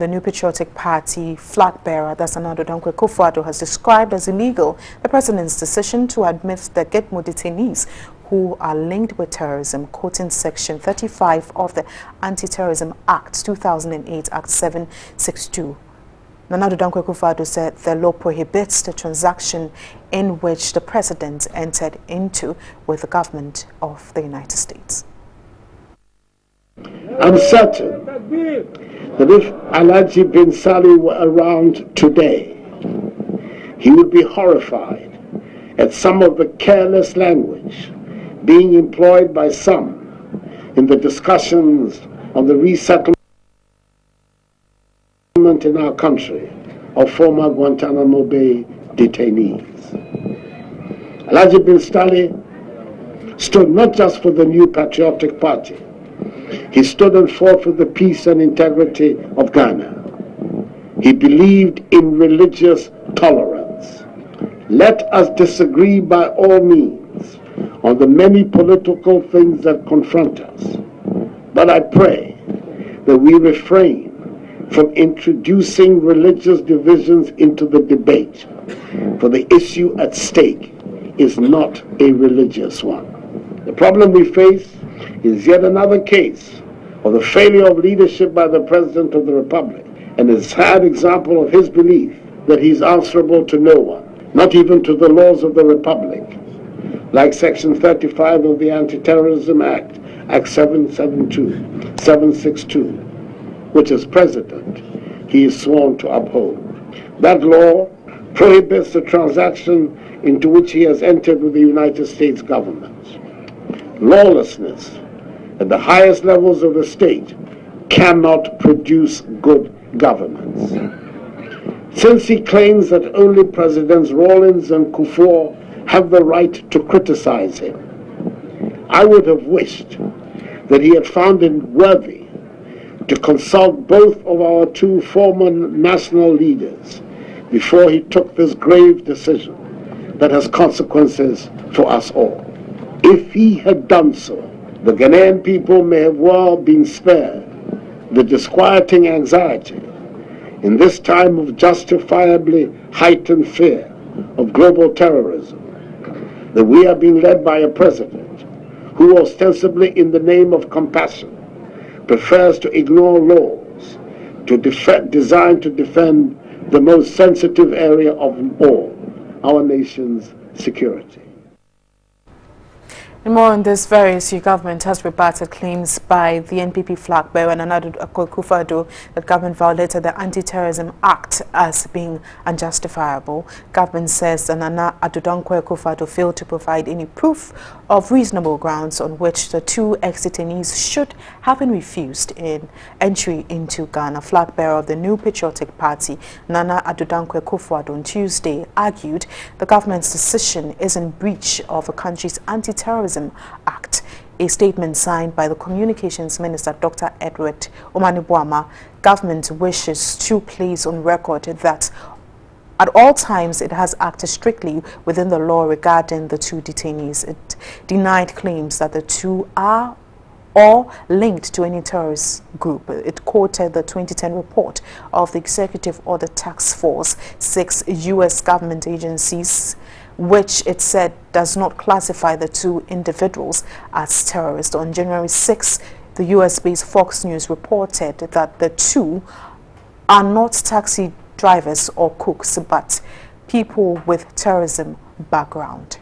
The New Patriotic Party flag bearer, that's Nana Addo, has described as illegal the president's decision to admit the Gov't detainees who are linked with terrorism, quoting Section 35 of the Anti-Terrorism Act 2008, Act 762. Nana Addo said the law prohibits the transaction in which the president entered into with the government of the United States. I'm certain that if Alhaji bin Salih were around today, he would be horrified at some of the careless language being employed by some in the discussions on the resettlement in our country of former Guantanamo Bay detainees. Alhaji bin Salih stood not just for the New Patriotic Party. He stood and fought for the peace and integrity of Ghana. He believed in religious tolerance. Let us disagree by all means on the many political things that confront us. But I pray that we refrain from introducing religious divisions into the debate, for the issue at stake is not a religious one. The problem we face is yet another case of the failure of leadership by the President of the Republic, and a sad example of his belief that he's answerable to no one, not even to the laws of the Republic, like Section 35 of the Anti-Terrorism Act, Act 762, which as President he is sworn to uphold. That law prohibits the transaction into which he has entered with the United States government. Lawlessness at the highest levels of the state cannot produce good governance. Since he claims that only Presidents Rawlings and Kufuor have the right to criticize him, I would have wished that he had found it worthy to consult both of our two former national leaders before he took this grave decision that has consequences for us all. If he had done so, the Ghanaian people may have well been spared the disquieting anxiety in this time of justifiably heightened fear of global terrorism, that we are being led by a president who, ostensibly in the name of compassion, prefers to ignore laws designed to defend the most sensitive area of all, our nation's security. And more on this very issue, government has rebutted claims by the NPP flag bearer Nana Addo that government violated the Anti-Terrorism Act as being unjustifiable. Government says that Nana Addo failed to provide any proof of reasonable grounds on which the two ex-detainees should have been refused in entry into Ghana. Flag bearer of the New Patriotic Party, Nana Addo on Tuesday argued the government's decision is in breach of the country's Anti-Terrorism Act. A statement signed by the Communications Minister, Dr. Edward Omanibuama, government wishes to place on record that at all times it has acted strictly within the law regarding the two detainees. It denied claims that the two are or linked to any terrorist group. It quoted the 2010 report of the Executive Order Task Force, 6 U.S. government agencies, which it said does not classify the two individuals as terrorists. On January 6, the US-based Fox News reported that the two are not taxi drivers or cooks, but people with terrorism background.